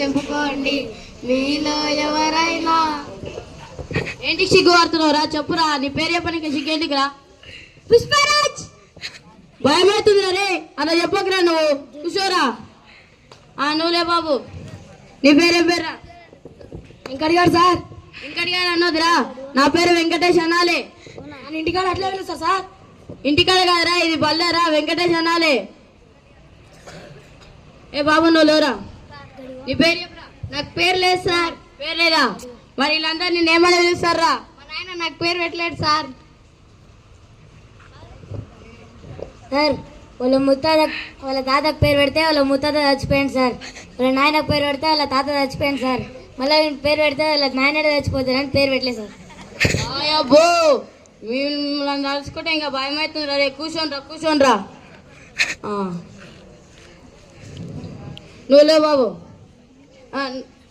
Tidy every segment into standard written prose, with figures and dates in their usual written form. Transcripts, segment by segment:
చెప్పుకోండి మీలో ఎవరైనా. ఏంటి సిగ్గు పడుతున్నావురా? చెప్పురా, నీ పేరు చెప్పడానికి సిగ్గేంటికిరా? పుష్పరాజ్. భయం అవుతుందిరా రే, అలా చెప్పకురా నువ్వు. కూర్చోరా. నువ్వులే బాబు, నీ పేరేం పేర్రా? వెంకటగారు సార్. వెంకటగారు అన్నదిరా, నా పేరు వెంకటేష్ అనాలే. ఇంటికాడ అట్లే పిలుస్తా సార్. ఇంటికాడ కాదురా, ఇది బల్లేరా, వెంకటేష్ అనాలే. ఏ బాబు నువ్వు లేవురా, నీ పేరు చెప్పరా? నాకు పేరు లేదు సార్. పేరు లేదా? మరి వీళ్ళందరూ నిన్ను ఏమని పిలుస్తారా? మా నాయన నాకు పేరు పెట్టలేదు సార్. సార్ వాళ్ళ తాతకు పేరు పెడితే వాళ్ళ ముత్తాత చచ్చిపోయింది సార్. వాళ్ళ నాయనకు పేరు పెడితే వాళ్ళ తాత చచ్చిపోయింది సార్. మళ్ళీ పేరు పెడితే వాళ్ళ నాయన చచ్చిపోతారని పేరు పెట్టలేదు సార్. అబ్బో, మిమ్మల్ని తలుచుకుంటే ఇంకా భయం అవుతుందిరా రే. కూర్చోనరా. నువ్వు లేవు బాబు.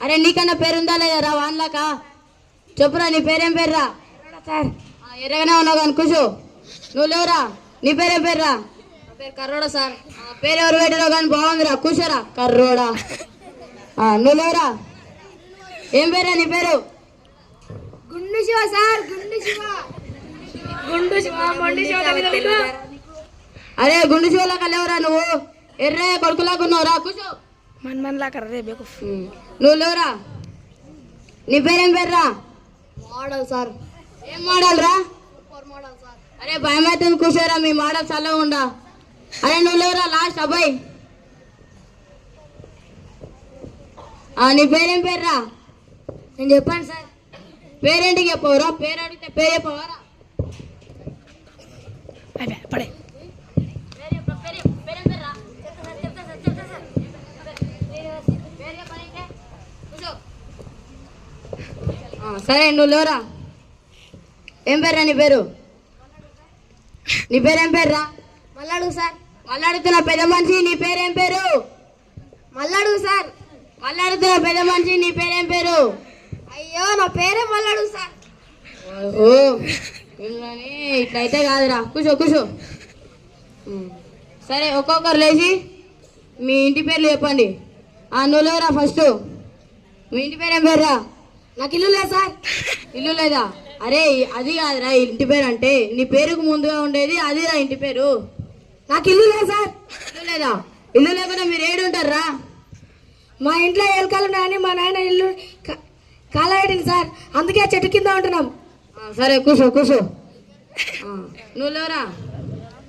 అరే నీకన్నా పేరుందా లేదా రా? వాన్లాకా చెప్పురా, నీ పేరేం పేర్రా? సార్ ఎరగానే ఉన్నావు కానీ కూర్చో. నువ్వు లేవురా, నీ పేరేం పేర్రా? నా పేరు కర్రోడా సార్. పేరు ఎవరు పెట్టారో కానీ బాగుందిరా, కూర్చోరా కర్రోడా. నువ్వు లేవురా, ఏం పేరా నీ పేరు? గుండు శివ సార్. గుండు శివ. అరే గుండు శివలాగా లేవురా నువ్వు, ఎర్రయ్య కొడుకులాగా ఉన్నావురా. కూర్చో. నువ్వు లేవురా, నీ పేరేం పేర్రా? Model sir. ఏం మోడల్ రా? Model sir. అరే భయం అవుతుంది, కూర్చోరా. మీ మోడల్ చల్లగా ఉండా. అరే నువ్వు లేవురా, లాస్ట్ అబ్బాయి. నీ పేరేం పేర్రా? నేను చెప్పాను సార్. పేరేంటికి చెప్పవరా? పేరు అడిగితే పేరు చెప్పవరా? సరే నువ్వు లేవురా, ఏం పేర్రా నీ పేరు? నీ పేరేం పేర్రా? మళ్ళాడుగు సార్. మళ్ళీ అడుగుతున్నా పెద్ద మనిషి, నీ పేరేం పేరు? మళ్ళాడుగు సార్. మళ్ళీ అడుగుతున్నా పెద్ద మనిషి, నీ పేరేం పేరు? అయ్యో నా పేరే మళ్ళాడుగు సార్. ఓ ఇట్లయితే కాదురా, కూర్చో. సరే ఒక్కొక్కరు లేచి మీ ఇంటి పేర్లు చెప్పండి. నువ్వు లేవురా ఫస్ట్, మీ ఇంటి పేరేం పేర్రా? నాకు ఇల్లు లేదు సార్. ఇల్లు లేదా? అరే అది కాదురా ఇంటి పేరు అంటే, నీ పేరుకు ముందుగా ఉండేది అదిరా ఇంటి పేరు. నాకు ఇల్లు లేదు సార్. ఇల్లు లేదా? ఇల్లు లేకుండా మీరు ఏడు ఉంటారా? మా ఇంట్లో ఎలుకలు ఉన్నాయని మా నాయన ఇల్లు కాలబెట్టింది సార్, అందుకే చెట్టు కింద ఉంటున్నాం. సరే కూర్చో. నువ్వు లేవురా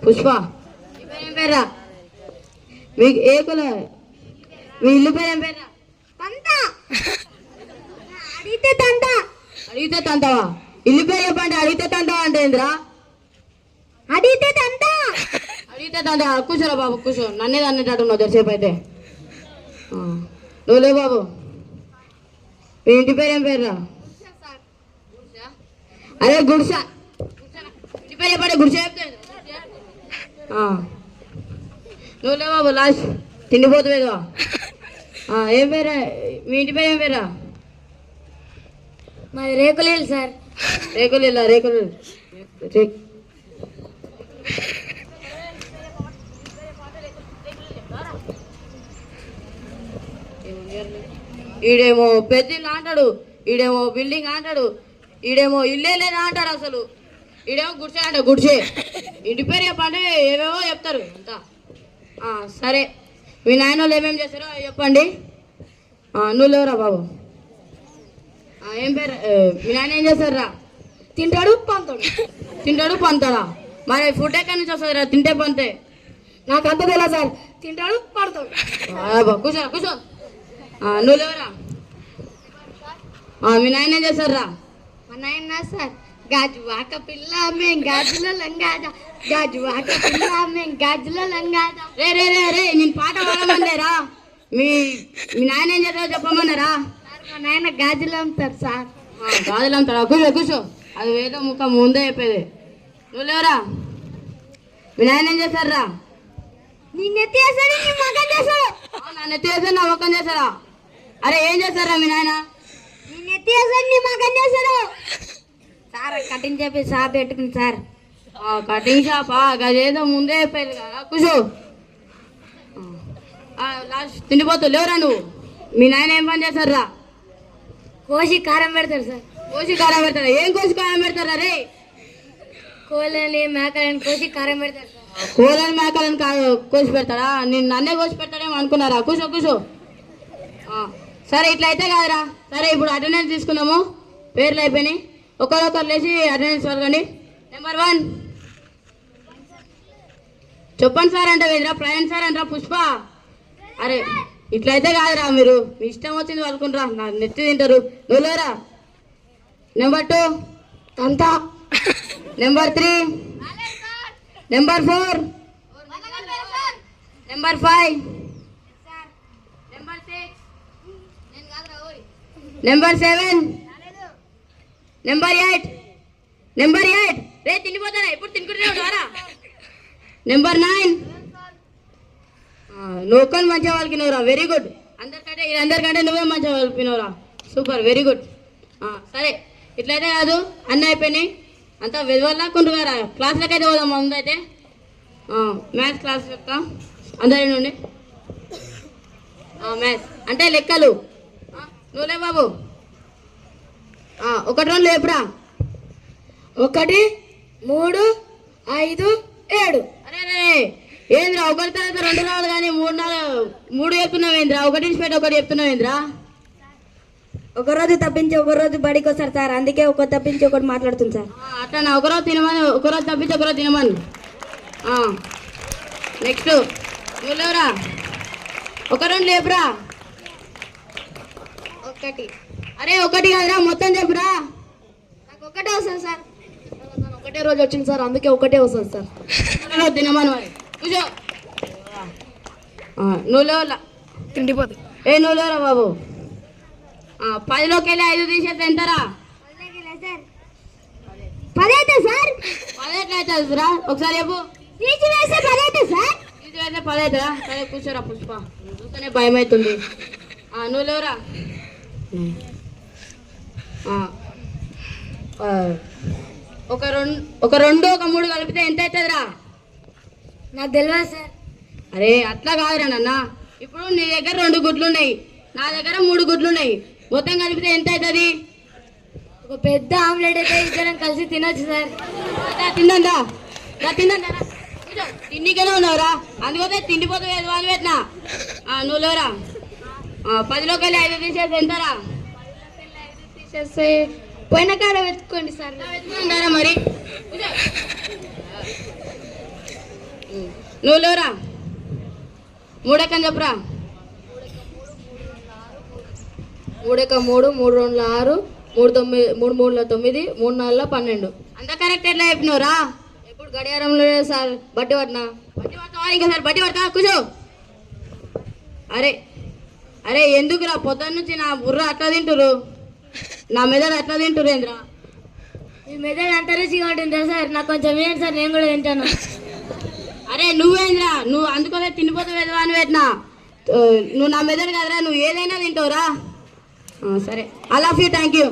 పుష్ప, నీ పేరేం పేర్రా? మీకు ఏ కుల? మీ ఇల్లు పేరేం పేర్రా? అడిగితే తంతావా? ఇల్లు పేరు చెప్పండి. అడిగితే తంతావా అంటే ఏంద్రా? అడిగితే తంతా. కూర్చోరా బాబు, కూర్చో. నన్నే అన్నట్టు ఉన్నావు దర్సేపు అయితే. నువ్వు లేవు బాబు, మీ ఇంటి పేరు ఏం పేర్రా? అరే గుడిసా. ఇంటి పేరు చెప్పండి. గుడిసా చెప్తే నువ్వు లేవు బాబు, లాస్ట్ తిండిపోతువేగా. ఏం పేరా? మీ ఇంటి పేరు ఏం పేరా? మాది రేకులేలు సార్. రేకులు ఈడేమో పెద్ద ఇల్లు అంటాడు, ఈడేమో బిల్డింగ్ అంటాడు, ఈడేమో ఇల్లే లేదా అంటాడు. అసలు ఈడేమో గుడిసే. ఇంటి పేరు చెప్పండి, ఏమేమో చెప్తారు అంతా. సరే మీ నాయన వాళ్ళు ఏమేమి చేస్తారో చెప్పండి. నువ్వు లేవురా బాబు, ఏం పేరు? మీ నాయన ఏం చేస్తారా? తింటాడు పంతాడా? మరి ఫుడ్ ఎక్కడి నుంచి వస్తుంది రా? తింటే పంతే. నాకు అంత తెలియదు సార్. తింటాడు పడతాడు. కూర్చో. నువ్వు లేవురా, మీ నాయన ఏం చేస్తారా? మా నాయన సార్ గాజువాక పిల్ల మేం గాజుల లంగాద, గాజువాక పిల్ల మేం గాజుల లంగాద. రే నేను పాట పాడమన్నారా? మీ నాయన ఏం చేస్తారో చెప్పమన్నారా? మా నాయన గాజులు అమ్ముతారు సార్. గాజులు అమ్ముతారా? కూర్చో. అది వేదో ముఖం ముందే చెప్పేది. నువ్వు లేవురా, మీ నాయన ఏం చేస్తారా? నీ నెత్తి వేసాడు, నీ మగం చేస్తాడు. నా నెత్తి వేసాడు, నా మొక్కం చేస్తారా? అరే ఏం చేస్తారా మీ నాయన? నీ నెత్తి వేసాడు, నీ మగం చేస్తాడు సార్. కటింగ్ చెప్పి షాప్ పెట్టుకుంది సార్. కటింగ్ షాపా? అదేదో ముందే చెప్పేది కదా. కూర్చో. లాస్ట్ తిండిపోతావు లేవురా నువ్వు? మీ నాయన ఏం పని చేస్తారా? కోసి కారం పెడతారు సార్. కోసి కారం పెడతారా? ఏం కోసి కారం పెడతారా రే? కోళ్ళని మేకలని కోసి కారం పెడతారు సార్. కోళ్ళని మేకలను కోసి పెడతాడా? నేను నన్నే కోసి పెడతాడేమో అనుకున్నారా? కూర్చో కూర్చో. సరే ఇట్లయితే కాదురా. సరే ఇప్పుడు అటెండెన్స్ తీసుకున్నాము, పేర్లు అయిపోయినాయి. ఒకరొకరు లేచి అటెండెన్స్ వెళ్ళండి. నెంబర్ 1 చెప్పండి సార్ అంటే వేదిరా, ప్రయాణ్ సార్ అంటారా పుష్ప. అరే ఇట్లయితే కాదురా, మీరు మీ ఇష్టం వచ్చింది వాళ్ళకుంటారా, నా నెత్తి తింటారు. నువ్వులేరా. నెంబర్ 2 అంతా. Number 3 number 4 number 5 number 6 number 7 number 8 number 8 రే తినిపోతారా? ఇప్పుడు తినుకుంటున్నారా? నెంబర్ 9 నువ్వు ఒక్కని మంచిగా వాళ్ళకినవరా, వెరీ గుడ్. అందరికంటే నువ్వే మంచిగా వాళ్ళకినవరా, సూపర్, వెరీ గుడ్. సరే ఇట్లయితే కాదు, అన్నీ అయిపోయినాయి. అంతా వెదవల్లాకుంటారు కదా. క్లాసులకైతే పోదాం ముందు అయితే. మ్యాథ్స్ క్లాస్ చెప్తా అందరి నుండి. మ్యాథ్స్ అంటే లెక్కలు. నువ్వులే బాబు. 1 2 లేపురా. 1 3 5 7. అరే అరే ఏంద్రా, 1 తర్వాత 2 రావాలి కానీ 3 చెప్తున్నావు ఏంద్రా? 1 ఇన్స్పెక్ట్ 1 చెప్తున్నావు ఏంద్రా? ఒకరోజు తప్పించి ఒకరోజు బడికి వస్తారు సార్, అందుకే ఒక తప్పించి ఒకటి మాట్లాడుతుంది సార్. అట్లా ఒకరోజు తినమని, ఒకరోజు తప్పించి ఒకరోజు తినమని. నెక్స్ట్ నువ్వు లేవురా. 1 2 లేపురా. 1. అరే 1 కాదురా, మొత్తం చెప్పురా. నాకు 1 వస్తుంది సార్. ఒకటే రోజు వచ్చింది సార్, అందుకే 1 వస్తుంది సార్. తినమని మరి కూర్చో. నువ్వు లేవులా. తిండిపోతుంది. నువ్వు లేవురా బాబు. 10లోకి వెళ్ళి 5 తీసేస్తే ఎంతరా? 10 అయితే సార్. 10 ఎట్లా అవుతుంది రా? ఒకసారి చెప్పు. తీసివేస్తే 10 అయితే సార్. తీసివేస్తే 10 అవుతుందా? సరే కూర్చోరా పుష్ప, చూస్తేనే భయం అవుతుంది. నువ్వు లేవురా. ఒక 2 ఒక 3 కలిపితే ఎంత అవుతుందిరా? నాకు తెలియదు సార్. అరే అట్లా కాదురా నాన్న. ఇప్పుడు నీ దగ్గర 2 గుడ్లు ఉన్నాయి, నా దగ్గర 3 గుడ్లు ఉన్నాయి. మొత్తం కలిపితే ఎంత అవుతుంది? ఒక పెద్ద ఆమ్లెట్ అయితే ఇద్దరం కలిసి తినొచ్చు సార్. తిందా తిందా తిండికనే ఉన్నావురా, అందుకోసం తిండిపోతే వాళ్ళు పెట్టినా. నువ్వు లేవురా. 10లోకి వెళ్ళి 5 తీసేసి ఎంతరా? తీసేస్తే పోయిన కాడ వెతుక్కోండి సార్. వెతుకుంటారా మరి? నువ్వు లేవురా. 3 ఎక్కని చెప్పురా. 3 1 3 3 2 6 3 9 3 3 9 3 4 12. అంత కరెక్ట్ ఎట్లా చెప్పినవురా? ఎప్పుడు గడియారంలో సార్ బట్టి పట్టినా. బట్టి పడతావా? ఇంకా సార్ బట్టి పడతా కూర్చో. అరే అరే ఎందుకురా పొద్దున్న నుంచి నా బుర్ర అట్లా తింటురు, నా మెదడు అట్లా తింటురు ఏంద్రా? మీ మెదడు అంత రుచిగా ఉంటుందా సార్? నాకు కొంచెం ఏంటి సార్, నేను కూడా తింటాను. అరే నువ్వేంద్రా, నువ్వు అందుకోసం తిండిపోతే అని పెట్టినా. నువ్వు నా మెదడు కదరా, నువ్వు ఏదైనా తింటావురా. సరే, I love you, thank you.